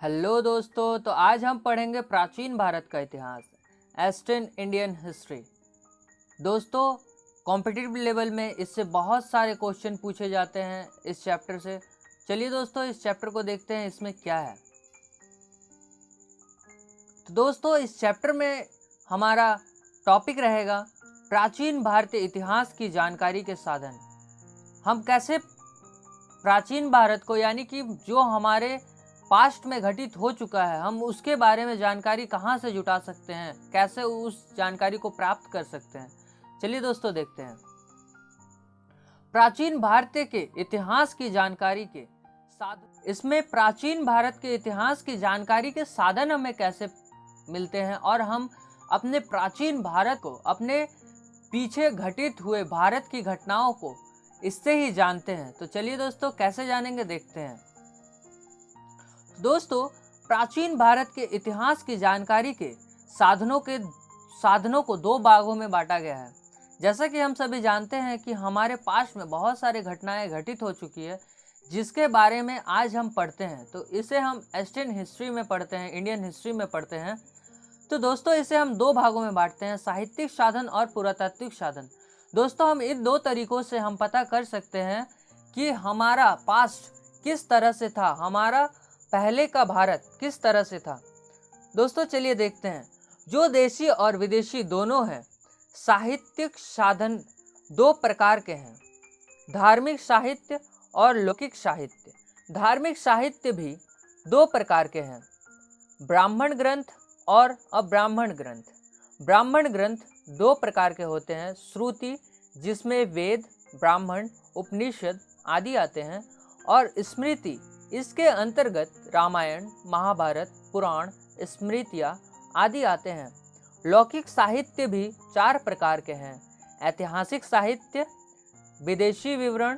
Hello दोस्तों, तो आज हम पढ़ेंगे प्राचीन भारत का इतिहास, एस्टर्न इंडियन हिस्ट्री। दोस्तों, कॉम्पिटिटिव लेवल में इससे बहुत सारे क्वेश्चन पूछे जाते हैं इस चैप्टर से। चलिए दोस्तों, इस चैप्टर को देखते हैं इसमें क्या है। तो दोस्तों, इस चैप्टर में हमारा टॉपिक रहेगा प्राचीन भारतीय इतिहास की जानकारी के साधन। हम कैसे प्राचीन भारत को, यानी कि जो हमारे पास्ट में घटित हो चुका है, हम उसके बारे में जानकारी कहाँ से जुटा सकते हैं, कैसे उस जानकारी को प्राप्त कर सकते हैं। चलिए दोस्तों, देखते हैं प्राचीन भारत के इतिहास की जानकारी के साधन। इसमें प्राचीन भारत के इतिहास की जानकारी के साधन हमें कैसे मिलते हैं और हम अपने प्राचीन भारत को, अपने पीछे घटित हुए भारत की घटनाओं को इससे ही जानते हैं। तो चलिए दोस्तों, कैसे जानेंगे देखते हैं। दोस्तों, प्राचीन भारत के इतिहास की जानकारी के साधनों को दो भागों में बांटा गया है। जैसा कि हम सभी जानते हैं कि हमारे पास में बहुत सारे घटनाएं घटित हो चुकी है, जिसके बारे में आज हम पढ़ते हैं। तो इसे हम एस्टर्न हिस्ट्री में पढ़ते हैं, इंडियन हिस्ट्री में पढ़ते हैं। तो दोस्तों, इसे हम दो भागों में बांटते हैं, साहित्यिक साधन और पुरातात्विक साधन। दोस्तों, हम इन दो तरीकों से हम पता कर सकते हैं कि हमारा पास्ट किस तरह से था, हमारा पहले का भारत किस तरह से था। दोस्तों, चलिए देखते हैं। जो देशी और विदेशी दोनों हैं, साहित्यिक साधन दो प्रकार के हैं, धार्मिक साहित्य और लौकिक साहित्य। धार्मिक साहित्य भी दो प्रकार के हैं, ब्राह्मण ग्रंथ और अब्राह्मण ग्रंथ। ब्राह्मण ग्रंथ दो प्रकार के होते हैं, श्रुति जिसमें वेद, ब्राह्मण, उपनिषद आदि आते हैं, और स्मृति, इसके अंतर्गत रामायण, महाभारत, पुराण, स्मृतियाँ आदि आते हैं। लौकिक साहित्य भी चार प्रकार के हैं, ऐतिहासिक साहित्य, विदेशी विवरण,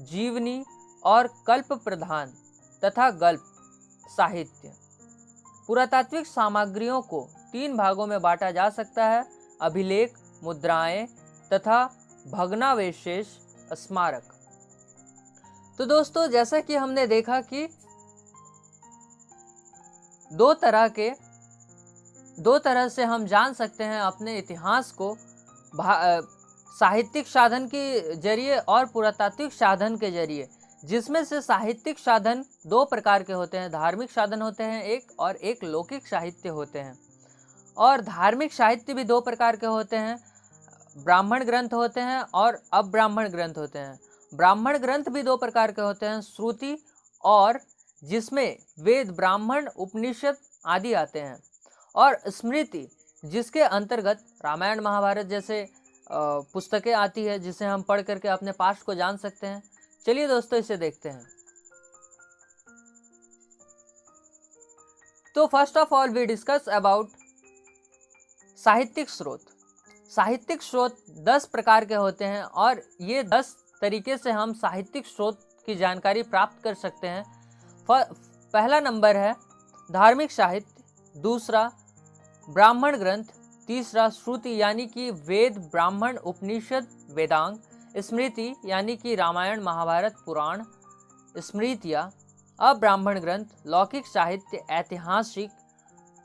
जीवनी और कल्प प्रधान तथा गल्प साहित्य। पुरातात्विक सामग्रियों को तीन भागों में बांटा जा सकता है, अभिलेख, मुद्राएं तथा भग्नावशेष स्मारक। तो दोस्तों, जैसा कि हमने देखा कि दो तरह से हम जान सकते हैं अपने इतिहास को, साहित्यिक साधन के जरिए और पुरातात्विक साधन के जरिए, जिसमें से साहित्यिक साधन दो प्रकार के होते हैं, धार्मिक साधन होते हैं एक, और एक लौकिक साहित्य होते हैं। और धार्मिक साहित्य भी दो प्रकार के होते हैं, ब्राह्मण ग्रंथ होते हैं और अब्राह्मण ग्रंथ होते हैं। ब्राह्मण ग्रंथ भी दो प्रकार के होते हैं, श्रुति और जिसमें वेद, ब्राह्मण, उपनिषद आदि आते हैं, और स्मृति जिसके अंतर्गत रामायण, महाभारत जैसे पुस्तकें आती है, जिसे हम पढ़ करके अपने पास्ट को जान सकते हैं। चलिए दोस्तों, इसे देखते हैं। तो first of all we discuss about साहित्यिक स्रोत। साहित्यिक स्रोत 10 प्रकार के होते हैं, और ये 10 तरीके से हम साहित्यिक स्रोत की जानकारी प्राप्त कर सकते हैं। पहला नंबर है धार्मिक साहित्य, दूसरा ब्राह्मण ग्रंथ, तीसरा श्रुति यानी कि वेद, ब्राह्मण, उपनिषद, वेदांग, स्मृति यानी कि रामायण, महाभारत, पुराण, स्मृतियाँ, अब्राह्मण ग्रंथ, लौकिक साहित्य, ऐतिहासिक,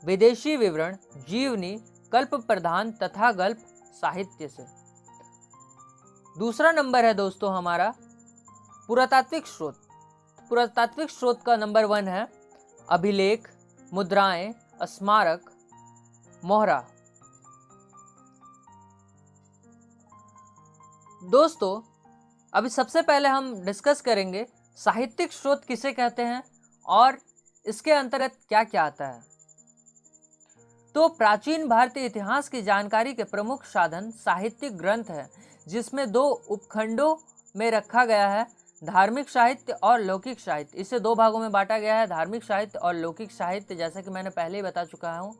विदेशी विवरण, जीवनी, कल्प प्रधान तथा गल्प साहित्य से। दूसरा नंबर है दोस्तों हमारा पुरातात्विक स्रोत। पुरातात्विक स्रोत का नंबर 1 है अभिलेख, मुद्राएं, स्मारक, मोहरा। दोस्तों, अभी सबसे पहले हम डिस्कस करेंगे साहित्यिक स्रोत किसे कहते हैं और इसके अंतर्गत क्या क्या आता है। तो प्राचीन भारतीय इतिहास की जानकारी के प्रमुख साधन साहित्यिक ग्रंथ है, जिसमें दो उपखंडों में रखा गया है, धार्मिक साहित्य और लौकिक साहित्य। इसे दो भागों में बांटा गया है, धार्मिक साहित्य और लौकिक साहित्य, जैसा कि मैंने पहले ही बता चुका हूँ,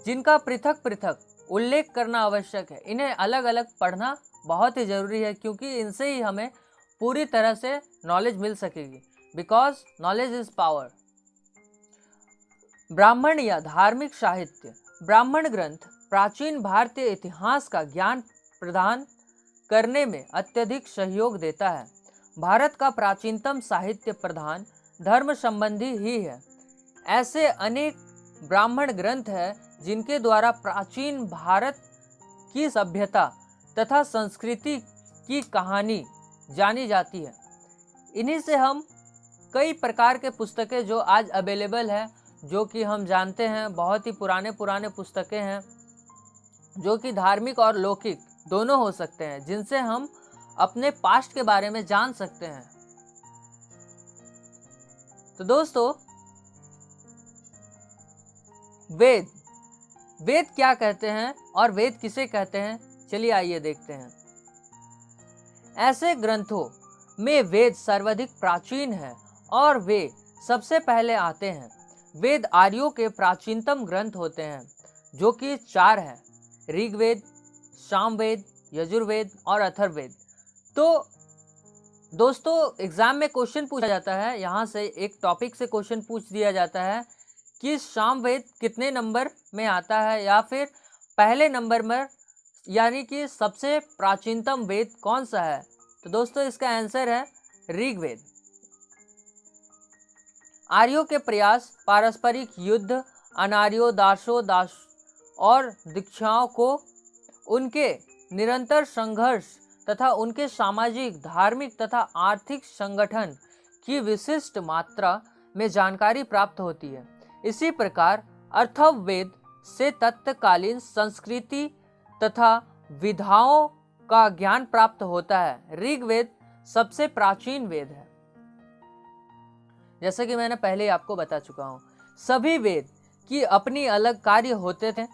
जिनका पृथक पृथक उल्लेख करना आवश्यक है। इन्हें अलग अलग पढ़ना बहुत ही जरूरी है, क्योंकि इनसे ही हमें पूरी तरह से नॉलेज मिल सकेगी, बिकॉज नॉलेज इज पावर। ब्राह्मण या धार्मिक साहित्य। ब्राह्मण ग्रंथ प्राचीन भारतीय इतिहास का ज्ञान प्रदान करने में अत्यधिक सहयोग देता है। भारत का प्राचीनतम साहित्य प्रधान धर्म संबंधी ही है। ऐसे अनेक ब्राह्मण ग्रंथ हैं जिनके द्वारा प्राचीन भारत की सभ्यता तथा संस्कृति की कहानी जानी जाती है। इन्हीं से हम कई प्रकार के पुस्तकें जो आज अवेलेबल है, जो कि हम जानते हैं बहुत ही पुराने पुस्तकें हैं, जो कि धार्मिक और लौकिक दोनों हो सकते हैं, जिनसे हम अपने पास्ट के बारे में जान सकते हैं। तो दोस्तों, वेद क्या कहते हैं और वेद किसे कहते हैं, चलिए आइए देखते हैं। ऐसे ग्रंथों में वेद सर्वाधिक प्राचीन है और वे सबसे पहले आते हैं। वेद आर्यों के प्राचीनतम ग्रंथ होते हैं, जो कि 4 हैं: ऋग्वेद, सामवेद, यजुर्वेद और अथर्ववेद। तो दोस्तों, एग्जाम में क्वेश्चन पूछा जाता है, यहाँ से एक टॉपिक से क्वेश्चन पूछ दिया जाता है कि सामवेद कितने नंबर में आता है, या फिर पहले नंबर में, यानी कि सबसे प्राचीनतम वेद कौन सा है। तो दोस्तों, इसका आंसर है ऋग्वेद। आर्यों के प्रयास, पारस्परिक युद्ध, अनार्यों, दासों और दीक्षाओं को, उनके निरंतर संघर्ष तथा उनके सामाजिक, धार्मिक तथा आर्थिक संगठन की विशिष्ट मात्रा में जानकारी प्राप्त होती है। इसी प्रकार अथर्ववेद से तत्कालीन संस्कृति तथा विधाओं का ज्ञान प्राप्त होता है। ऋग्वेद सबसे प्राचीन वेद है, जैसे कि मैंने पहले आपको बता चुका हूँ। सभी वेद की अपनी अलग कार्य होते थे।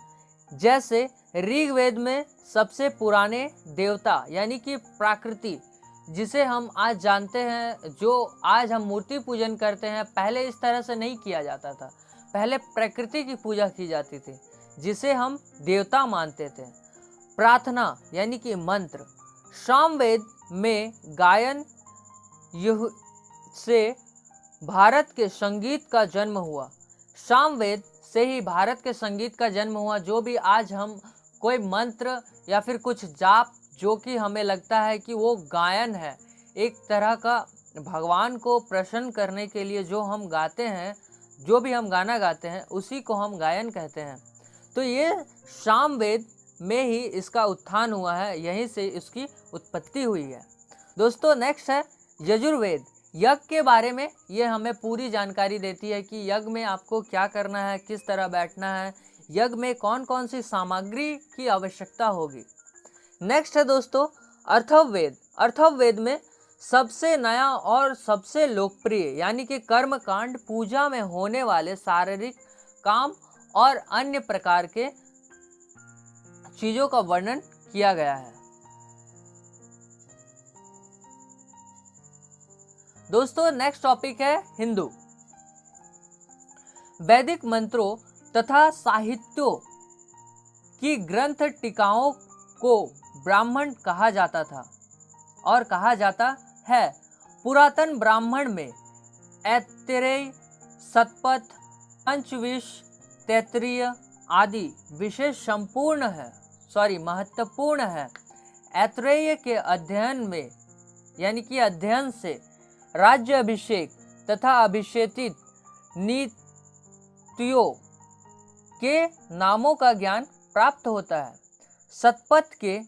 जैसे ऋग्वेद में सबसे पुराने देवता यानी कि प्रकृति, जिसे हम आज जानते हैं, जो आज हम मूर्ति पूजन करते हैं, पहले इस तरह से नहीं किया जाता था। पहले प्रकृति की पूजा की जाती थी, जिसे हम देवता मानते थे। प्रार्थना यानी कि मंत्र। सामवेद में गायन से भारत के संगीत का जन्म हुआ। सामवेद से ही भारत के संगीत का जन्म हुआ। जो भी आज हम कोई मंत्र या फिर कुछ जाप, जो कि हमें लगता है कि वो गायन है, एक तरह का भगवान को प्रसन्न करने के लिए जो हम गाते हैं, जो भी हम गाना गाते हैं, उसी को हम गायन कहते हैं। तो ये सामवेद में ही इसका उत्थान हुआ है, यहीं से इसकी उत्पत्ति हुई है। दोस्तों, नेक्स्ट है यजुर्वेद। यज्ञ के बारे में ये हमें पूरी जानकारी देती है कि यज्ञ में आपको क्या करना है, किस तरह बैठना है, यज्ञ में कौन कौन सी सामग्री की आवश्यकता होगी। नेक्स्ट है दोस्तों अथर्ववेद। अथर्ववेद में सबसे नया और सबसे लोकप्रिय यानी कि कर्म कांड, पूजा में होने वाले शारीरिक काम और अन्य प्रकार के चीजों का वर्णन किया गया है। दोस्तों, नेक्स्ट टॉपिक है हिंदू। वैदिक मंत्रों तथा साहित्यों की ग्रंथ टीकाओं को ब्राह्मण कहा जाता था और कहा जाता है। पुरातन ब्राह्मण में ऐत्रेय, शतपथ, पंचविंश, तैत्तिरीय आदि विशेष महत्वपूर्ण है। ऐत्रेय के अध्ययन से राज्य अभिषेक तथा अभिषेकित नीतियों के नामों का ज्ञान प्राप्त होता है। शतपथ के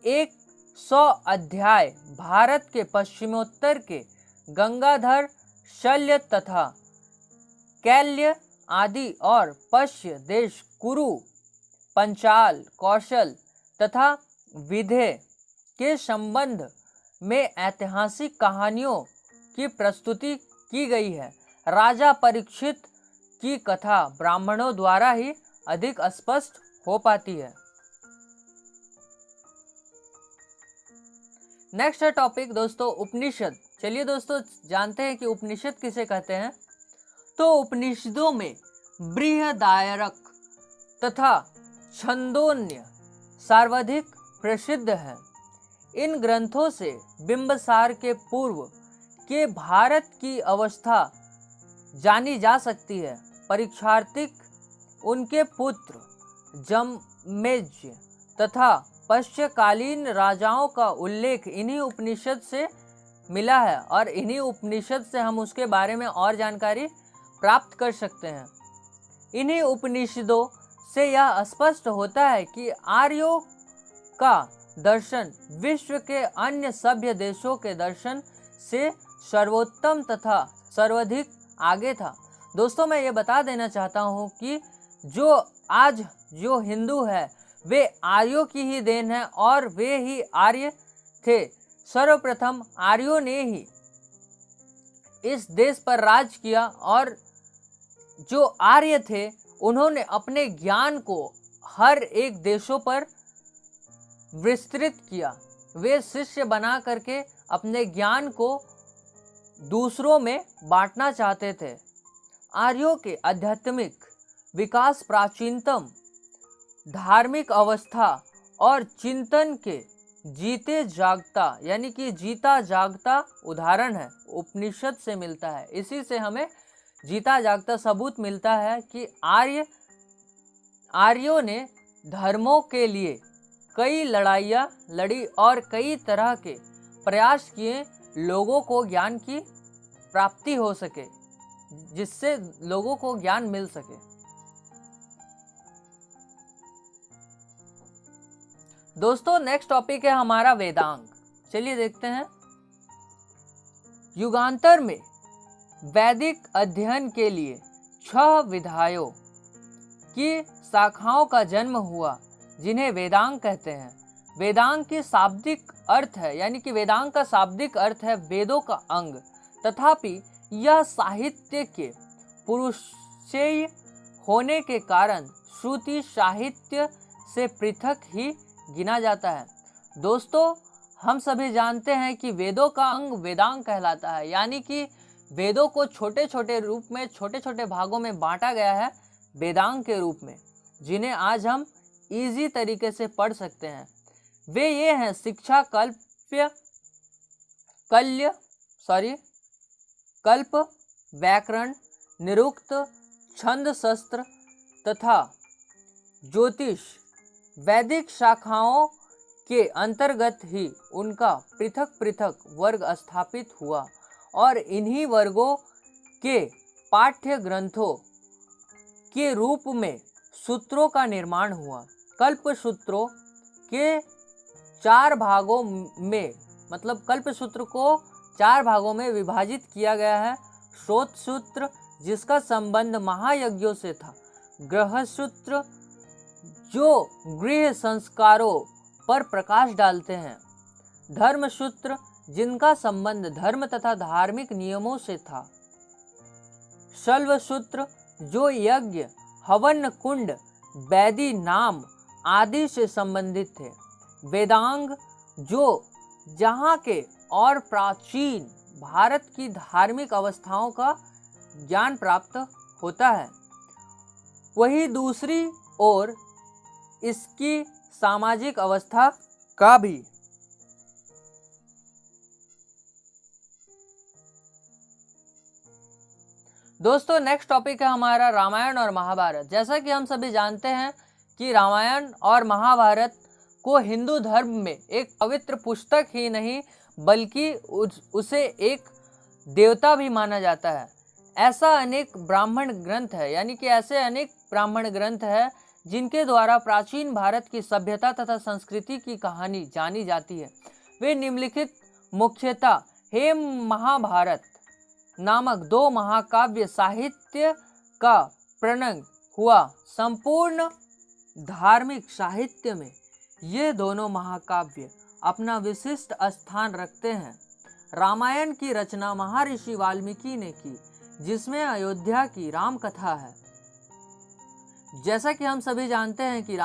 100 अध्याय भारत के पश्चिमोत्तर के गंगाधर, शल्य तथा कैल्य आदि और पश्य देश, कुरु, पंचाल, कौशल तथा विंध्य के संबंध में ऐतिहासिक कहानियों की प्रस्तुति की गई है। राजा परीक्षित की कथा ब्राह्मणों द्वारा ही अधिक स्पष्ट हो पाती है। नेक्स्ट है टॉपिक दोस्तों उपनिषद। चलिए दोस्तों जानते हैं कि उपनिषद किसे कहते हैं। तो उपनिषदों में बृहदारण्यक तथा छंदोन्य सर्वाधिक प्रसिद्ध है। इन ग्रंथों से बिंबिसार के पूर्व के भारत की अवस्था जानी जा सकती है। परीक्षार्थिक उनके पुत्र जममेजय तथा पश्चिमकालीन राजाओं का उल्लेख इन्हीं उपनिषद से मिला है और इन्हीं उपनिषद से हम उसके बारे में और जानकारी प्राप्त कर सकते हैं। इन्हीं उपनिषदों से यह स्पष्ट होता है कि आर्यों का दर्शन विश्व के अन्य सभ्य देशों के दर्शन से सर्वोत्तम तथा सर्वाधिक आगे था। दोस्तों, मैं ये बता देना चाहता हूँ कि जो आज जो हिंदू है वे आर्यों की ही देन है और वे ही आर्य थे। सर्वप्रथम आर्यों ने ही इस देश पर राज किया और जो आर्य थे उन्होंने अपने ज्ञान को हर एक देशों पर विस्तृत किया। वे शिष्य बना करके अपने ज्ञान को दूसरों में बांटना चाहते थे। आर्यों के आध्यात्मिक विकास प्राचीनतम धार्मिक अवस्था और चिंतन के जीते जागता यानी कि जीता जागता उदाहरण है, उपनिषद से मिलता है। इसी से हमें जीता जागता सबूत मिलता है कि आर्यों ने धर्मों के लिए कई लड़ाइयाँ लड़ी और कई तरह के प्रयास किए लोगों को ज्ञान की प्राप्ति हो सके, जिससे लोगों को ज्ञान मिल सके। दोस्तों, नेक्स्ट टॉपिक है हमारा वेदांग। चलिए देखते हैं। युगांतर में वैदिक अध्ययन के लिए 6 विधाओं की शाखाओं का जन्म हुआ जिन्हें वेदांग कहते हैं। वेदांग की शाब्दिक अर्थ है यानी कि वेदांग का शाब्दिक अर्थ है वेदों का अंग। तथापि यह साहित्य के पुरुषेय होने के कारण श्रुति साहित्य से पृथक ही गिना जाता है। दोस्तों, हम सभी जानते हैं कि वेदों का अंग वेदांग कहलाता है, यानी कि वेदों को छोटे छोटे रूप में छोटे छोटे भागों में बांटा गया है वेदांग के रूप में, जिन्हें आज हम इजी तरीके से पढ़ सकते हैं। वे ये हैं शिक्षा, कल्प, व्याकरण, निरुक्त, छंद शास्त्र तथा ज्योतिष। वैदिक शाखाओं के अंतर्गत ही उनका पृथक पृथक वर्ग स्थापित हुआ और इन्हीं वर्गों के पाठ्य ग्रंथों के रूप में सूत्रों का निर्माण हुआ। कल्प सूत्रों के 4 भागों में कल्प सूत्र को 4 भागों में विभाजित किया गया है। श्रोत सूत्र, जिसका संबंध महायज्ञों से था। ग्रह सूत्र, जो गृह संस्कारों पर प्रकाश डालते हैं। धर्म सूत्र, जिनका संबंध धर्म तथा धार्मिक नियमों से था। शल्व सूत्र, जो यज्ञ, हवन कुंड, वेदी नाम आदि से संबंधित थे। वेदांग, जो जहाँ के और प्राचीन भारत की धार्मिक अवस्थाओं का ज्ञान प्राप्त होता है, वही दूसरी ओर इसकी सामाजिक अवस्था का भी। दोस्तों, नेक्स्ट टॉपिक है हमारा रामायण और महाभारत। जैसा कि हम सभी जानते हैं कि रामायण और महाभारत को हिंदू धर्म में एक पवित्र पुस्तक ही नहीं बल्कि उसे एक देवता भी माना जाता है। ऐसा अनेक ब्राह्मण ग्रंथ है, यानी कि ऐसे अनेक ब्राह्मण ग्रंथ है जिनके द्वारा प्राचीन भारत की सभ्यता तथा संस्कृति की कहानी जानी जाती है। वे निम्नलिखित मुख्यतः हेम महाभारत नामक 2 महाकाव्य साहित्य का प्रणयन हुआ। संपूर्ण धार्मिक साहित्य में ये दोनों महाकाव्य अपना विशिष्ट स्थान रखते हैं। रामायण की रचना महर्षि वाल्मीकि ने की, जिसमें अयोध्या की राम कथा है। जैसा कि हम सभी जानते हैं कि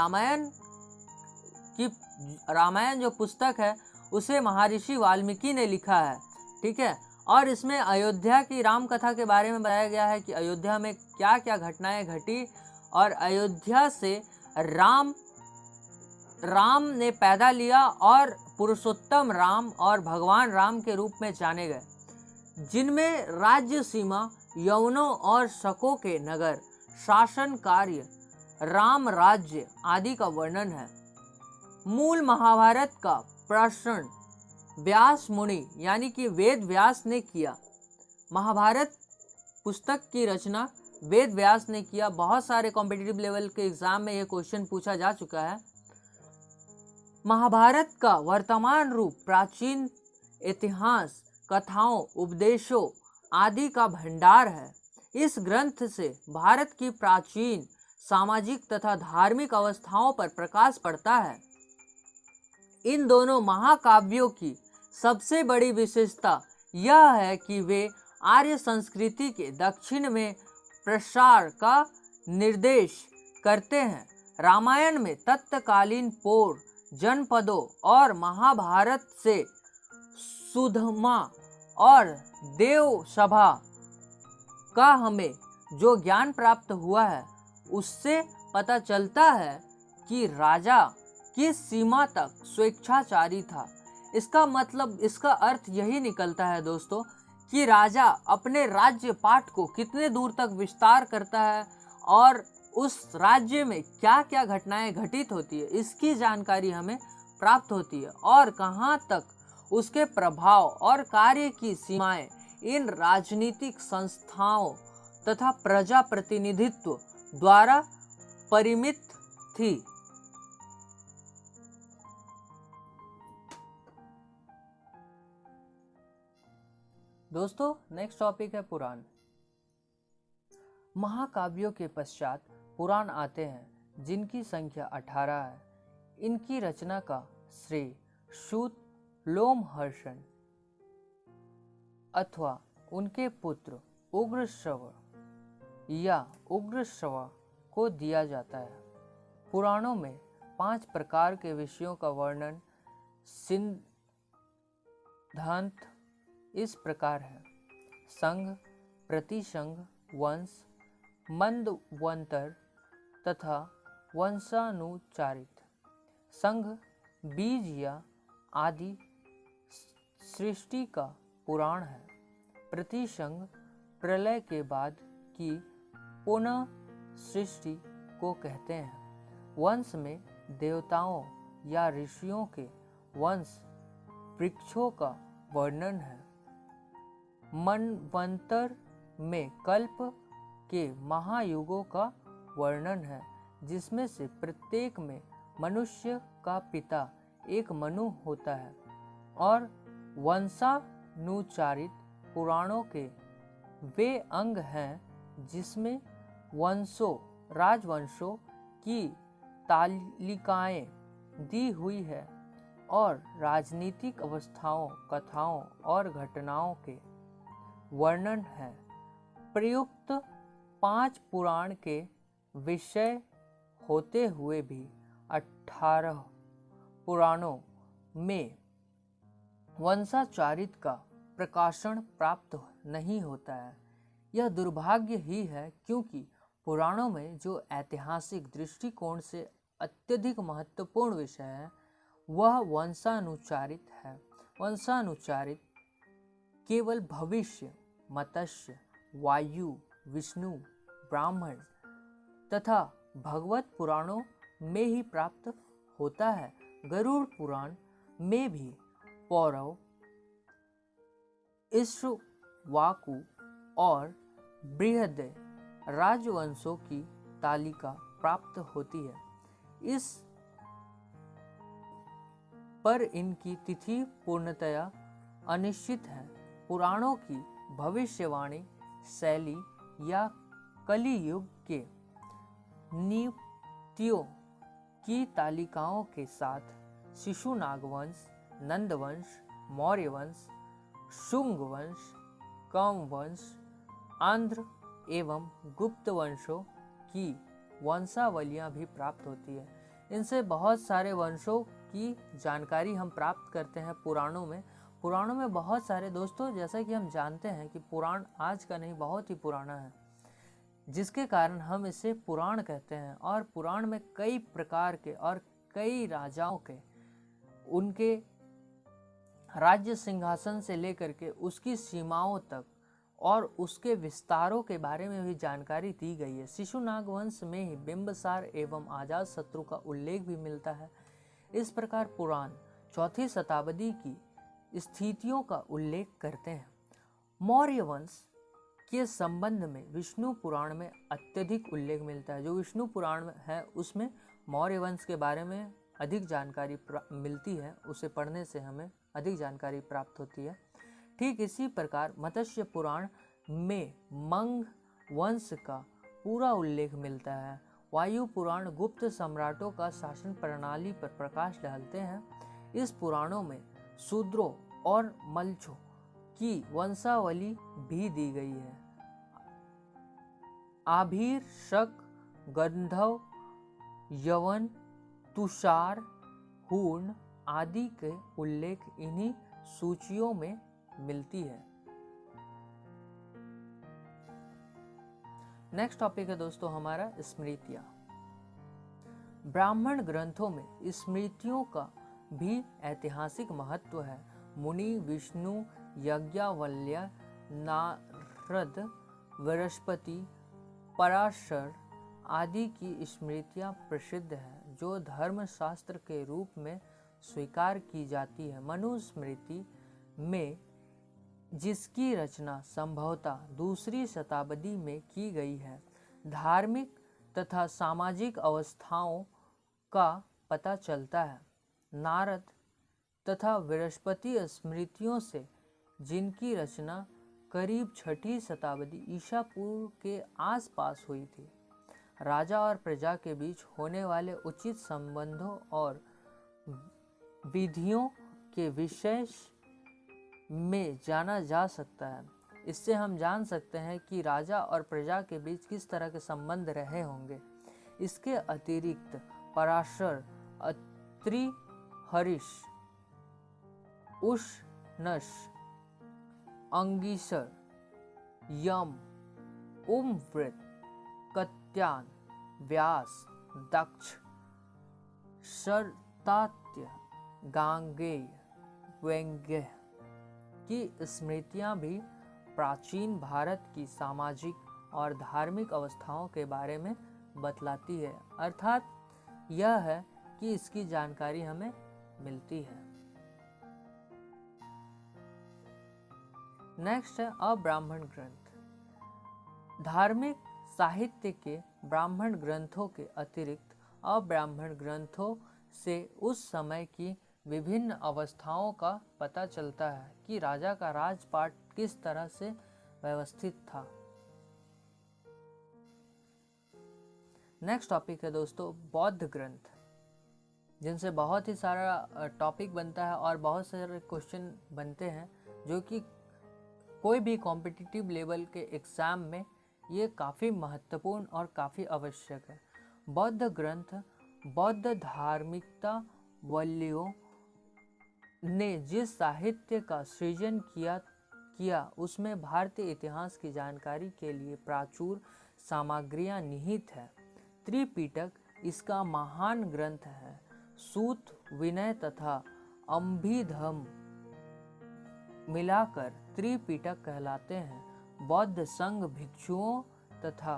रामायण जो पुस्तक है उसे महर्षि वाल्मीकि ने लिखा है, ठीक है। और इसमें अयोध्या की राम कथा के बारे में बताया गया है कि अयोध्या में क्या क्या घटनाएं घटी और अयोध्या से राम ने पैदा लिया और पुरुषोत्तम राम और भगवान राम के रूप में जाने गए, जिनमें राज्य सीमा, यवनों और शकों के नगर, शासन कार्य, राम राज्य आदि का वर्णन है। मूल महाभारत का प्रश्न व्यास मुनि यानी कि वेद व्यास ने किया। महाभारत पुस्तक की रचना वेद व्यास ने किया। बहुत सारे कॉम्पिटिटिव लेवल के एग्जाम में यह क्वेश्चन पूछा जा चुका है। महाभारत का वर्तमान रूप प्राचीन इतिहास, कथाओं, उपदेशों आदि का भंडार है। इस ग्रंथ से भारत की प्राचीन सामाजिक तथा धार्मिक अवस्थाओं पर प्रकाश पड़ता है। इन दोनों महाकाव्यों की सबसे बड़ी विशेषता यह है कि वे आर्य संस्कृति के दक्षिण में प्रसार का निर्देश करते हैं। रामायण में तत्कालीन पौर जनपदों और महाभारत से सुधमा और देव सभा का हमें जो ज्ञान प्राप्त हुआ है उससे पता चलता है कि राजा किस सीमा तक स्वेच्छाचारी था। इसका मतलब, इसका अर्थ यही निकलता है दोस्तों कि राजा अपने राज्य पाट को कितने दूर तक विस्तार करता है और उस राज्य में क्या क्या घटनाएं घटित होती है इसकी जानकारी हमें प्राप्त होती है, और कहाँ तक उसके प्रभाव और कार्य की सीमाएं इन राजनीतिक संस्थाओं तथा प्रजा प्रतिनिधित्व द्वारा परिमित थी। दोस्तों, नेक्स्ट टॉपिक है पुराण। महाकाव्यों के पश्चात पुराण आते हैं जिनकी संख्या 18 है। इनकी रचना का श्रेय सूत लोमहर्षण अथवा उनके पुत्र उग्रश्रवा या उग्रश्रवा को दिया जाता है। पुराणों में 5 प्रकार के विषयों का वर्णन सिद्धांत इस प्रकार है: संघ, प्रतिसंघ, वंश, मंदवंतर तथा वंशानुचारित। संघ बीज या आदि सृष्टि का पुराण है। प्रतिसंघ प्रलय के बाद की पुनः सृष्टि को कहते हैं। वंश में देवताओं या ऋषियों के वंश वृक्षों का वर्णन है। मनवंतर में कल्प के महायुगों का वर्णन है, जिसमें से प्रत्येक में मनुष्य का पिता एक मनु होता है। और वंशानुचारित पुराणों के वे अंग हैं जिसमें वंशों, राजवंशों की तालिकाएं दी हुई है और राजनीतिक अवस्थाओं, कथाओं और घटनाओं के वर्णन है। प्रयुक्त 5 पुराण के विषय होते हुए भी 18 पुराणों में वंशाचारित का प्रकाशन प्राप्त नहीं होता है। यह दुर्भाग्य ही है, क्योंकि पुराणों में जो ऐतिहासिक दृष्टिकोण से अत्यधिक महत्वपूर्ण विषय है वह वंशानुचारित है। वंशानुचारित केवल भविष्य, मत्स्य, वायु, विष्णु, ब्राह्मण तथा भगवत पुराणों में ही प्राप्त होता है। गरुड़ पुराण में भी पौरव, इक्ष्वाकु और बृहद राजवंशों की तालिका प्राप्त होती है। इस पर इनकी तिथि पूर्णतया अनिश्चित है। पुराणों की भविष्यवाणी शैली या कली युग के नियुक्तियों की तालिकाओं के साथ शिशुनाग वंश, नंद वंश, मौर्य वंश, शुंग वंश, कौम वंश, आंध्र एवं गुप्त वंशों की वंशावलियां भी प्राप्त होती है। इनसे बहुत सारे वंशों की जानकारी हम प्राप्त करते हैं पुराणों में। पुराणों में बहुत सारे दोस्तों, जैसा कि हम जानते हैं कि पुराण आज का नहीं, बहुत ही पुराना है, जिसके कारण हम इसे पुराण कहते हैं। और पुराण में कई प्रकार के और कई राजाओं के, उनके राज्य सिंहासन से लेकर के उसकी सीमाओं तक और उसके विस्तारों के बारे में भी जानकारी दी गई है। शिशुनाग वंश में ही बिंबसार एवं अजातशत्रु का उल्लेख भी मिलता है। इस प्रकार पुराण 4वीं शताब्दी की स्थितियों का उल्लेख करते हैं। मौर्य वंश के संबंध में विष्णु पुराण में अत्यधिक उल्लेख मिलता है। जो विष्णु पुराण है उसमें मौर्य वंश के बारे में अधिक जानकारी मिलती है, उसे पढ़ने से हमें अधिक जानकारी प्राप्त होती है। ठीक इसी प्रकार मत्स्य पुराण में मंग वंश का पूरा उल्लेख मिलता है। वायु पुराण गुप्त सम्राटों का शासन प्रणाली पर प्रकाश डालते हैं। इस पुराणों में शूद्रों और मल्चों की वंशावली भी दी गई है। आभीर, शक, गंधर्व, यवन, तुषार, हूर्ण आदि के उल्लेख इन्हीं सूचियों में मिलती है। नेक्स्ट टॉपिक है दोस्तों हमारा स्मृतियां। ब्राह्मण ग्रंथों में स्मृतियों का भी ऐतिहासिक महत्व है। मुनि, विष्णु, यज्ञवल्क्य, नारद, बृहस्पति, पराशर आदि की स्मृतियां प्रसिद्ध हैं, जो धर्मशास्त्र के रूप में स्वीकार की जाती है। मनुस्मृति में जिसकी रचना संभवतः दूसरी शताब्दी में की गई है, धार्मिक तथा सामाजिक अवस्थाओं का पता चलता है। नारद तथा बृहस्पति स्मृतियों से, जिनकी रचना करीब 6ठी शताब्दी ईसा पूर्व के आसपास हुई थी, राजा और प्रजा के बीच होने वाले उचित संबंधों और विधियों के विषय में जाना जा सकता है। इससे हम जान सकते हैं कि राजा और प्रजा के बीच किस तरह के संबंध रहे होंगे। इसके अतिरिक्त पराशर, अत्रि, हरीश, उशनस, अंगिसर, यम, उमवृत, कत्यान, व्यास, दक्ष, शरतात्य, गांगेय, व्यंग्य की स्मृतियां भी प्राचीन भारत की सामाजिक और धार्मिक अवस्थाओं के बारे में बतलाती है। अर्थात यह है कि इसकी जानकारी हमें मिलती है। नेक्स्ट है अब्राह्मण ग्रंथ। धार्मिक साहित्य के ब्राह्मण ग्रंथों के अतिरिक्त अब्राह्मण ग्रंथों से उस समय की विभिन्न अवस्थाओं का पता चलता है कि राजा का राजपाट किस तरह से व्यवस्थित था। नेक्स्ट टॉपिक है दोस्तों बौद्ध ग्रंथ, जिनसे बहुत ही सारा टॉपिक बनता है और बहुत सारे क्वेश्चन बनते हैं, जो कि कोई भी कॉम्पिटिटिव लेवल के एग्जाम में ये काफ़ी महत्वपूर्ण और काफ़ी आवश्यक है। बौद्ध ग्रंथ बौद्ध धार्मिकता वल्लियों ने जिस साहित्य का सृजन किया उसमें भारतीय इतिहास की जानकारी के लिए प्राचुर सामग्रियां निहित है। त्रिपिटक इसका महान ग्रंथ है। सूत, विनय तथा अभिधम्म मिलाकर त्रिपिटक कहलाते हैं। बौद्ध संघ भिक्षुओं तथा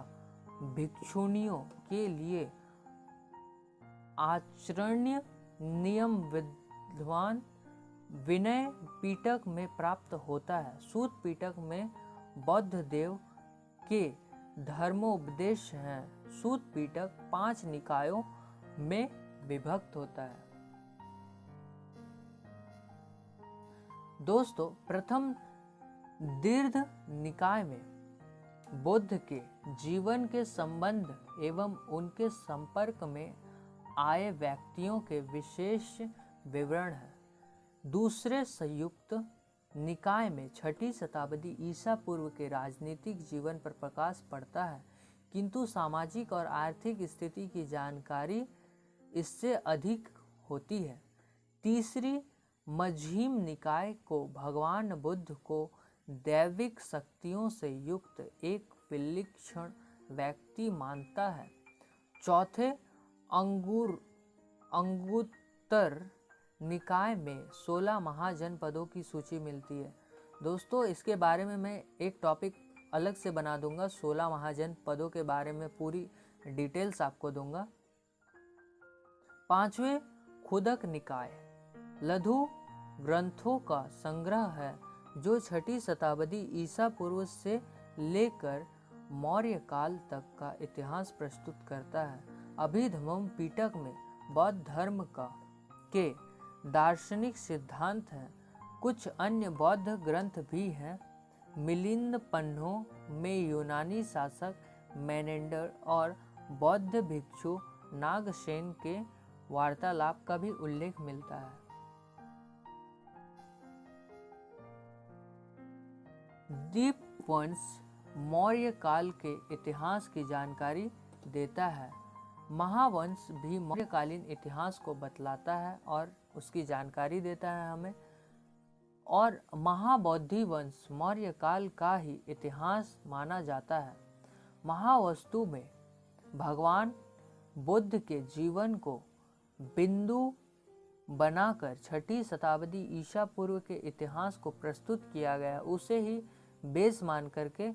भिक्षुणियों के लिए आचरणीय नियम विद्वान विनय पिटक में प्राप्त होता है। सूत पिटक में बौद्ध देव के धर्मोपदेश हैं। सूत पिटक 5 निकायों में विभक्त होता है। दोस्तों प्रथम दीर्घ निकाय में बुद्ध के जीवन के संबंध एवं उनके संपर्क में आए व्यक्तियों के विशेष विवरण है। दूसरे संयुक्त निकाय में 6ठी शताब्दी ईसा पूर्व के राजनीतिक जीवन पर प्रकाश पड़ता है, किंतु सामाजिक और आर्थिक स्थिति की जानकारी इससे अधिक होती है। तीसरी मध्यम निकाय को भगवान बुद्ध को दैविक शक्तियों से युक्त एक विलक्षण व्यक्ति मानता है। चौथे अंगुत्तर निकाय में 16 महाजनपदों की सूची मिलती है। दोस्तों इसके बारे में मैं एक टॉपिक अलग से बना दूंगा, 16 महाजनपदों के बारे में पूरी डिटेल्स आपको दूंगा। 5वें खुदक निकाय लघु ग्रंथों का संग्रह है, जो 6ठी शताब्दी ईसा पूर्व से लेकर मौर्य काल तक का इतिहास प्रस्तुत करता है। अभिधम्म पिटक में बौद्ध धर्म के दार्शनिक सिद्धांत हैं। कुछ अन्य बौद्ध ग्रंथ भी हैं। मिलिंद पन्नों में यूनानी शासक मेनेंडर और बौद्ध भिक्षु नागसेन के वार्तालाप का भी उल्लेख मिलता है। दीपवंश मौर्य काल के इतिहास की जानकारी देता है। महावंश भी मौर्यकालीन इतिहास को बतलाता है और उसकी जानकारी देता है हमें। और महाबौद्धि वंश मौर्य काल का ही इतिहास माना जाता है। महावस्तु में भगवान बुद्ध के जीवन को बिंदु बनाकर 6ठी शताब्दी ईसा पूर्व के इतिहास को प्रस्तुत किया गया, उसे ही बेस मान करके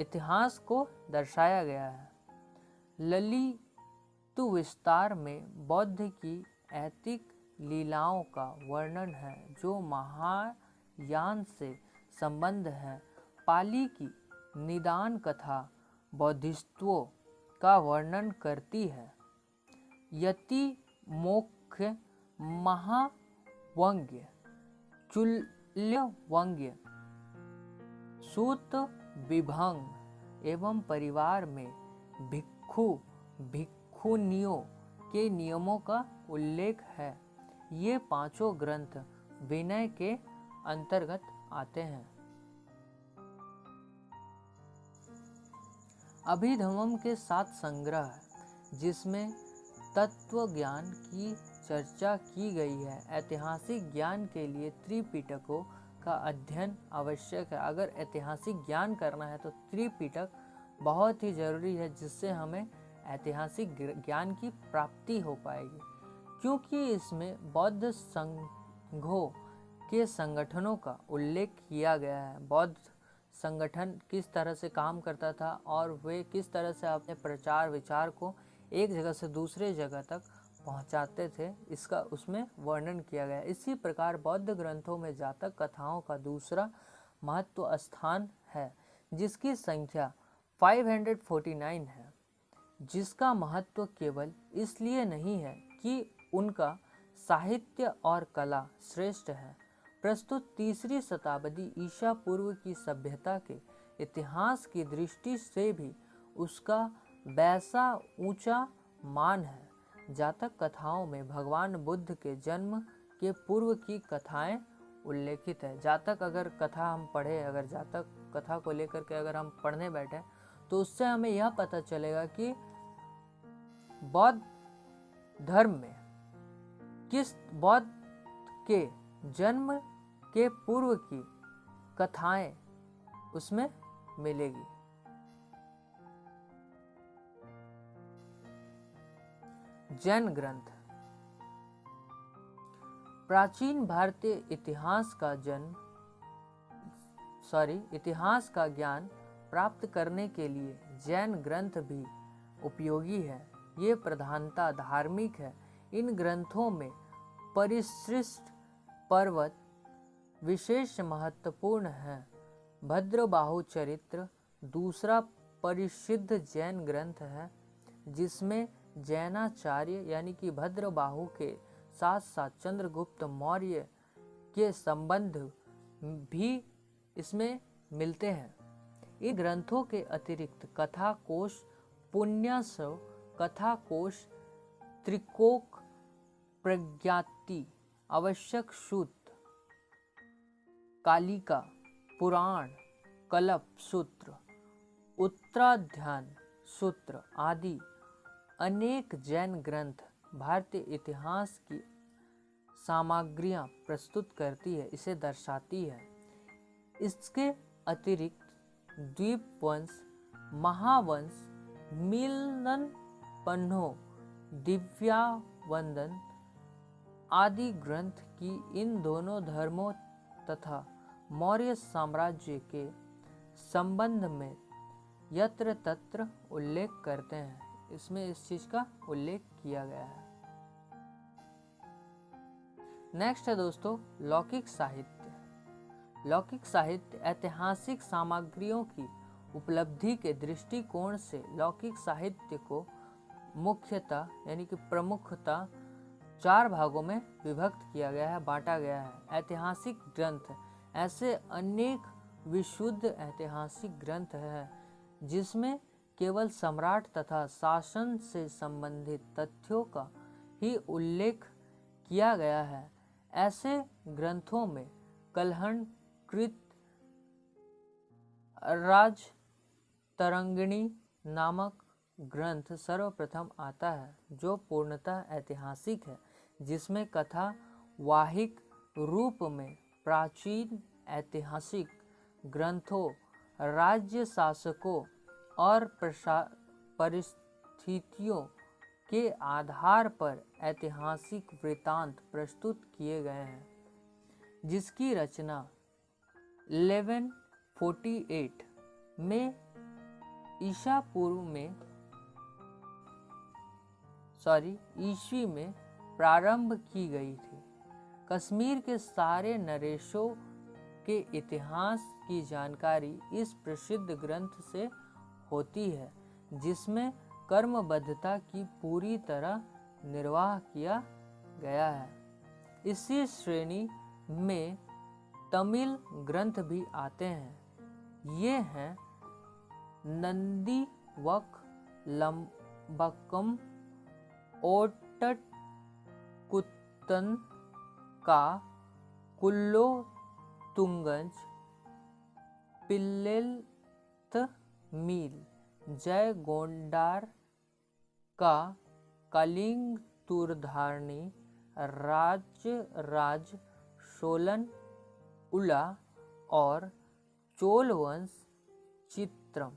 इतिहास को दर्शाया गया है। ललितु विस्तार में बौद्ध की ऐतिक लीलाओं का वर्णन है जो महायान से संबंध है। पाली की निदान कथा बौद्धिस्त्वों का वर्णन करती है। यति मोक्ष महावंग्य चुल्यवंग्य सूत विभंग एवं परिवार में भिक्षु भिक्षुनियों के नियमों का उल्लेख है। ये पांचों ग्रंथ विनय के अंतर्गत आते हैं। अभिधम्म के 7 संग्रह है जिसमें तत्व ज्ञान की चर्चा की गई है। ऐतिहासिक ज्ञान के लिए त्रिपिटकों का अध्ययन आवश्यक है। अगर ऐतिहासिक ज्ञान करना है तो त्रिपिटक बहुत ही जरूरी है, जिससे हमें ऐतिहासिक ज्ञान की प्राप्ति हो पाएगी। क्योंकि इसमें बौद्ध संघों के संगठनों का उल्लेख किया गया है। बौद्ध संगठन किस तरह से काम करता था और वे किस तरह से अपने प्रचार विचार को एक जगह से दूसरे जगह तक पहुंचाते थे, इसका उसमें वर्णन किया गया। इसी प्रकार बौद्ध ग्रंथों में जातक कथाओं का दूसरा महत्व स्थान है, जिसकी संख्या 549 है, जिसका महत्व केवल इसलिए नहीं है कि उनका साहित्य और कला श्रेष्ठ है। प्रस्तुत 3री शताब्दी ईसा पूर्व की सभ्यता के इतिहास की दृष्टि से भी उसका वैसा ऊंचा मान है। जातक कथाओं में भगवान बुद्ध के जन्म के पूर्व की कथाएं उल्लेखित है। जातक अगर कथा हम पढ़े, अगर जातक कथा को लेकर के अगर हम पढ़ने बैठे तो उससे हमें यह पता चलेगा कि बौद्ध धर्म में किस बौद्ध के जन्म के पूर्व की कथाएं उसमें मिलेगी। जैन ग्रंथ। प्राचीन भारतीय इतिहास का ज्ञान प्राप्त करने के लिए जैन ग्रंथ भी उपयोगी है। ये प्रधानता धार्मिक है। इन ग्रंथों में परिशिष्ट पर्वत विशेष महत्वपूर्ण है। भद्रबाहु चरित्र दूसरा परिसिद्ध जैन ग्रंथ है, जिसमें जैनाचार्य यानी कि भद्रबाहु के साथ साथ चंद्रगुप्त मौर्य के संबंध भी इसमें मिलते हैं। इन ग्रंथों के अतिरिक्त कथा कोश, पुण्यसव कथा कोश, त्रिकोक प्रज्ञाति, आवश्यक सूत्र, कालिका पुराण, कल्प सूत्र, उत्तराध्यान सूत्र आदि अनेक जैन ग्रंथ भारतीय इतिहास की सामग्रियां प्रस्तुत करती है, इसे दर्शाती है। इसके अतिरिक्त द्वीपवंश, महावंश, मिलन पन्नों, दिव्यावंदन आदि ग्रंथ की इन दोनों धर्मों तथा मौर्य साम्राज्य के संबंध में यत्र तत्र उल्लेख करते हैं। इसमें इस चीज का उल्लेख किया गया है। नेक्स्ट है दोस्तों लौकिक साहित्य। लौकिक साहित्य ऐतिहासिक सामग्रियों की उपलब्धि के दृष्टिकोण से लौकिक साहित्य को मुख्यतः यानी कि प्रमुखतः 4 भागों में विभक्त किया गया है, बांटा गया है। ऐतिहासिक ग्रंथ ऐसे अनेक विशुद्ध ऐतिहासिक ग्रंथ हैं जिसमें केवल सम्राट तथा शासन से संबंधित तथ्यों का ही उल्लेख किया गया है। ऐसे ग्रंथों में कलहंकृत राजतरंगिणी नामक ग्रंथ सर्वप्रथम आता है, जो पूर्णतः ऐतिहासिक है, जिसमें कथा वाहिक रूप में प्राचीन ऐतिहासिक ग्रंथों, राज्य शासकों और परिस्थितियों के आधार पर ऐतिहासिक वृत्तांत प्रस्तुत किए गए हैं, जिसकी रचना 1148 में ईस्वी में प्रारंभ की गई थी। कश्मीर के सारे नरेशों के इतिहास की जानकारी इस प्रसिद्ध ग्रंथ से होती है, जिसमें कर्मबद्धता की पूरी तरह निर्वाह किया गया है। इसी श्रेणी में तमिल ग्रंथ भी आते हैं। ये हैं नंदीवक लंबकम, ओट्टकुत्तन का कुल्लोतुंगन, पिल्लेल्थमील, जय गोंडार का कलिंगतुर्धारणी, राज सोलन उला और चोल वंश चित्रम।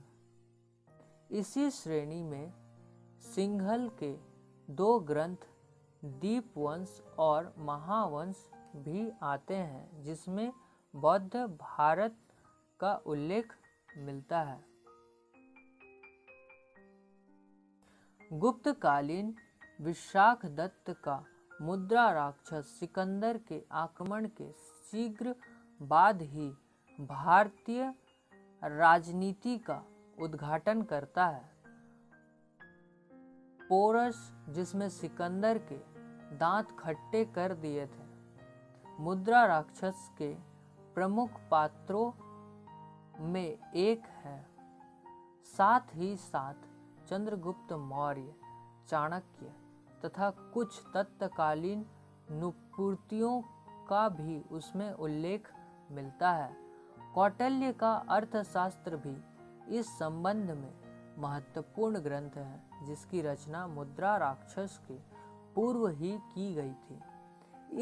इसी श्रेणी में सिंघल के 2 ग्रंथ दीपवंश और महावंश भी आते हैं, जिसमें बौद्ध भारत का उल्लेख मिलता है। गुप्तकालीन विशाखदत्त का मुद्रा राक्षस सिकंदर के आक्रमण के शीघ्र बाद ही भारतीय राजनीति का उद्घाटन करता है। पोरस, जिसमें सिकंदर के दांत खट्टे कर दिए थे, मुद्रा राक्षस के प्रमुख पात्रों में एक है। साथ ही साथ चंद्रगुप्त मौर्य, चाणक्य तथा कुछ तत्कालीन नुपूर्तियों का भी उसमें उल्लेख मिलता है। कौटिल्य का अर्थशास्त्र भी इस संबंध में महत्वपूर्ण ग्रंथ है, जिसकी रचना मुद्रा राक्षस के पूर्व ही की गई थी।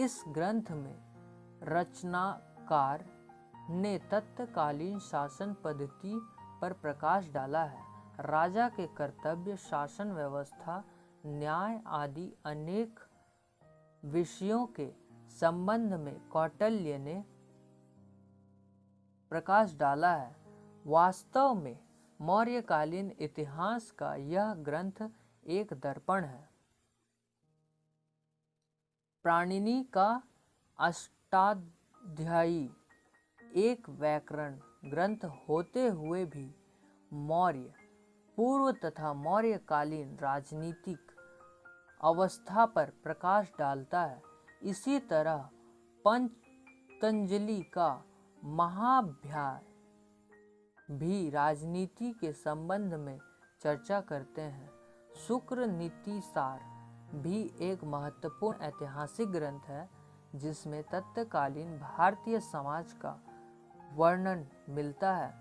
इस ग्रंथ में रचनाकार ने तत्कालीन शासन पद्धति पर प्रकाश डाला है। राजा के कर्तव्य, शासन व्यवस्था, न्याय आदि अनेक विषयों के संबंध में कौटिल्य ने प्रकाश डाला है। वास्तव में मौर्यकालीन इतिहास का यह ग्रंथ एक दर्पण है। पाणिनि का अष्टाध्यायी एक व्याकरण ग्रंथ होते हुए भी मौर्य पूर्व तथा मौर्यकालीन राजनीतिक अवस्था पर प्रकाश डालता है। इसी तरह पतंजलि का महाभाष्य भी राजनीति के संबंध में चर्चा करते हैं। शुक्र नीतिसार भी एक महत्वपूर्ण ऐतिहासिक ग्रंथ है, जिसमें तत्कालीन भारतीय समाज का वर्णन मिलता है।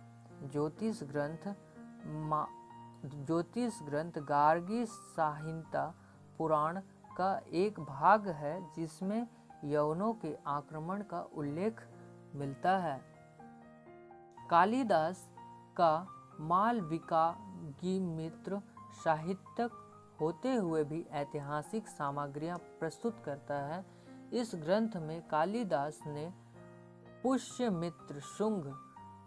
ज्योतिष ग्रंथ गार्गी संहिता पुराण का एक भाग है, जिसमें यवनों के आक्रमण का उल्लेख मिलता है। कालिदास का मालविकाग्निमित्र साहित्यक होते हुए भी ऐतिहासिक सामग्रियां प्रस्तुत करता है। इस ग्रंथ में कालिदास ने पुष्यमित्र शुंग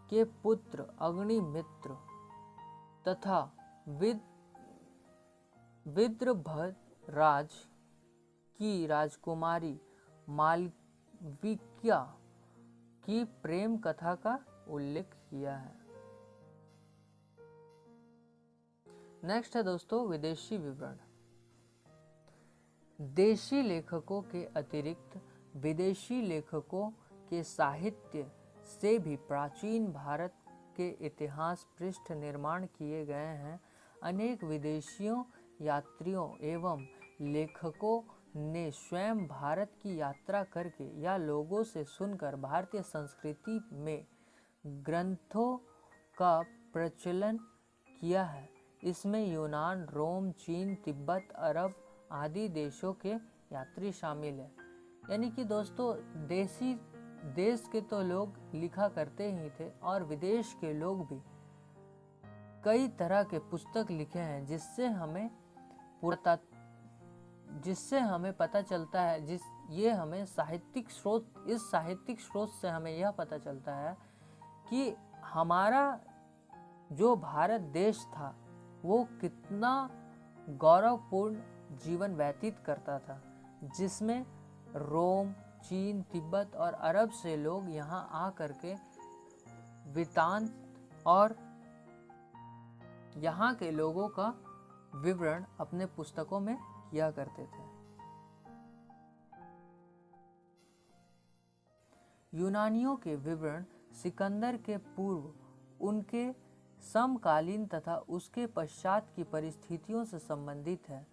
के पुत्र अग्निमित्र तथा विदर्भराज की राजकुमारी मालविका की प्रेम कथा का उल्लेख किया है। नेक्स्ट है दोस्तों विदेशी विवरण। देशी लेखकों के अतिरिक्त विदेशी लेखकों के साहित्य से भी प्राचीन भारत के इतिहास पृष्ठ निर्माण किए गए हैं। अनेक विदेशियों, यात्रियों एवं लेखकों ने स्वयं भारत की यात्रा करके या लोगों से सुनकर भारतीय संस्कृति में ग्रंथों का प्रचलन किया है। इसमें यूनान, रोम, चीन, तिब्बत, अरब आदि देशों के यात्री शामिल हैं। यानी कि दोस्तों देश के तो लोग लिखा करते ही थे और विदेश के लोग भी कई तरह के पुस्तक लिखे हैं, जिससे हमें पता चलता है ये हमें इस साहित्यिक स्रोत से हमें यह पता चलता है कि हमारा जो भारत देश था वो कितना गौरवपूर्ण जीवन व्यतीत करता था, जिसमें रोम, चीन, तिब्बत और अरब से लोग यहाँ आ करके वृत्तांत और यहाँ के लोगों का विवरण अपने पुस्तकों में किया करते थे। यूनानियों के विवरण सिकंदर के पूर्व, उनके समकालीन तथा उसके पश्चात की परिस्थितियों से संबंधित है।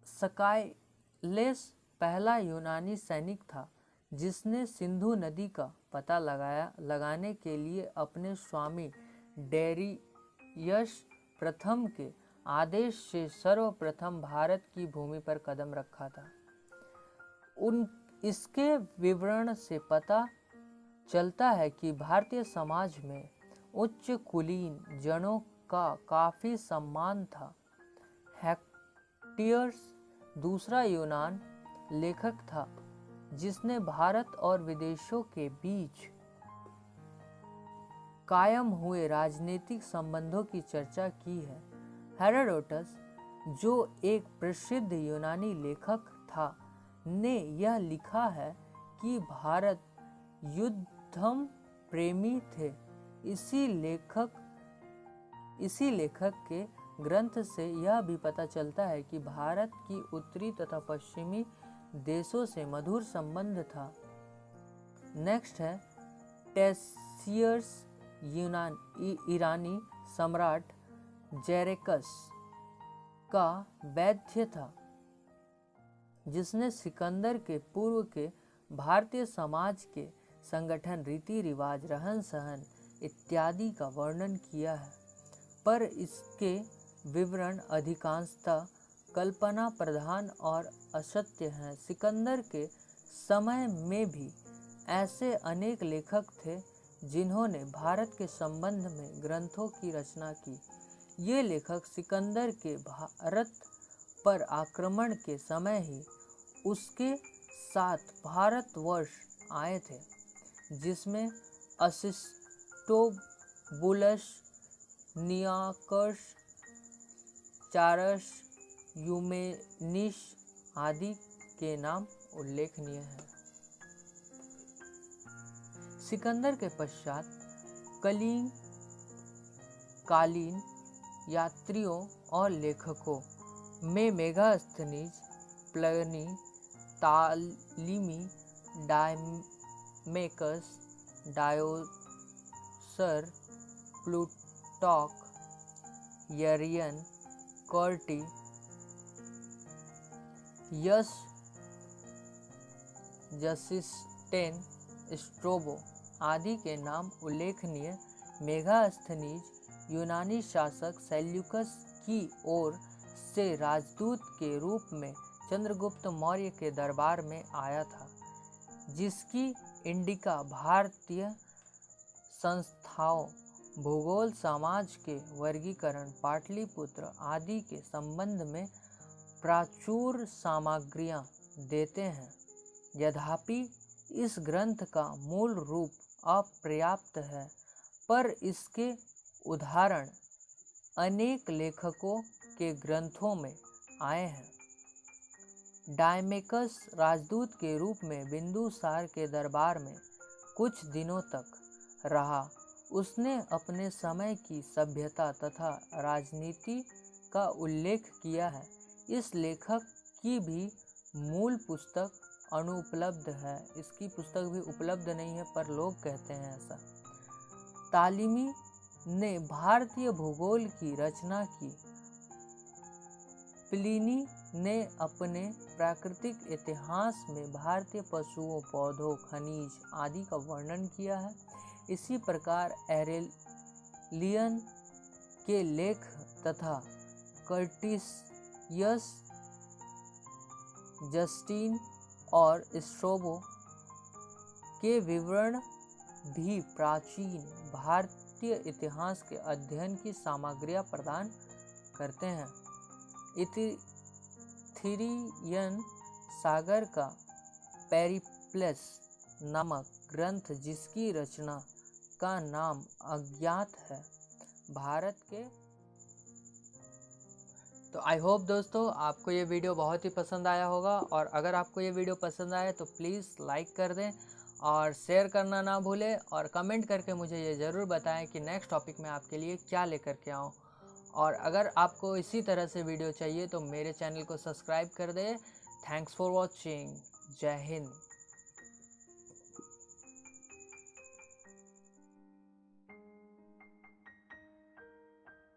स्काइलेस पहला यूनानी सैनिक था जिसने सिंधु नदी का पता लगाने के लिए अपने स्वामी डेरियस प्रथम के आदेश से सर्वप्रथम भारत की भूमि पर कदम रखा था। इसके विवरण से पता चलता है कि भारतीय समाज में उच्च कुलीन जनों का काफी सम्मान था। हेक्टियस दूसरा यूनान लेखक था जिसने भारत और विदेशों के बीच कायम हुए राजनीतिक संबंधों की चर्चा की है। हेरोडोटस, जो एक प्रसिद्ध यूनानी लेखक था, ने यह लिखा है कि भारत युद्धम प्रेमी थे। इसी लेखक के ग्रंथ से यह भी पता चलता है कि भारत की उत्तरी तथा पश्चिमी देशों से मधुर संबंध था। नेक्स्ट है टेसियस, ईरानी सम्राट जेरेकस का वैद्य था, जिसने सिकंदर के पूर्व के भारतीय समाज के संगठन, रीति रिवाज, रहन सहन इत्यादि का वर्णन किया है, पर इसके विवरण अधिकांशतः कल्पना प्रधान और असत्य हैं। सिकंदर के समय में भी ऐसे अनेक लेखक थे जिन्होंने भारत के संबंध में ग्रंथों की रचना की। ये लेखक सिकंदर के भारत पर आक्रमण के समय ही उसके साथ भारतवर्ष आए थे, जिसमें अरिस्टोबुलस, नियाकर्स, चारस, यूमेनिस आदि के नाम उल्लेखनीय हैं। सिकंदर के पश्चात कालीन यात्रियों और लेखकों में मेगास्थनीज, प्लिनी, तालिमी, डायमेकस, डायोसर, प्लूटार्क, यरियन, कर्टी, जसिस्टेन, स्ट्रोबो आदि के नाम उल्लेखनीय। मेगास्थनीज यूनानी शासक सेल्यूकस की ओर से राजदूत के रूप में चंद्रगुप्त मौर्य के दरबार में आया था, जिसकी इंडिका, भारतीय संस्थाओं, भूगोल, समाज के वर्गीकरण, पाटलिपुत्र आदि के संबंध में प्राचुर सामग्रियां देते हैं। यद्यपि इस ग्रंथ का मूल रूप अपर्याप्त है, पर इसके उदाहरण अनेक लेखकों के ग्रंथों में आए हैं। डायमेकस राजदूत के रूप में बिंदुसार के दरबार में कुछ दिनों तक रहा। उसने अपने समय की सभ्यता तथा राजनीति का उल्लेख किया है। इस लेखक की भी मूल पुस्तक अनुपलब्ध है। इसकी पुस्तक भी उपलब्ध नहीं है, पर लोग कहते हैं ऐसा। तालिमी ने भारतीय भूगोल की रचना की। प्लिनी ने अपने प्राकृतिक इतिहास में भारतीय पशुओं, पौधों, खनिज आदि का वर्णन किया है। इसी प्रकार एरेलियन के लेख तथा कर्टिसियस, जस्टिन और स्ट्रैबो के विवरण भी प्राचीन भारतीय इतिहास के अध्ययन की सामग्रियां प्रदान करते हैं। इथिरियन सागर का पेरिप्लस नामक ग्रंथ, जिसकी रचना का नाम अज्ञात है, भारत के। तो आई होप दोस्तों आपको ये वीडियो बहुत ही पसंद आया होगा, और अगर आपको ये वीडियो पसंद आए तो प्लीज़ लाइक कर दें और शेयर करना ना भूलें, और कमेंट करके मुझे ये ज़रूर बताएं कि नेक्स्ट टॉपिक में आपके लिए क्या लेकर के आऊँ। और अगर आपको इसी तरह से वीडियो चाहिए तो मेरे चैनल को सब्सक्राइब कर दें। Thanks for watching. जय हिंद।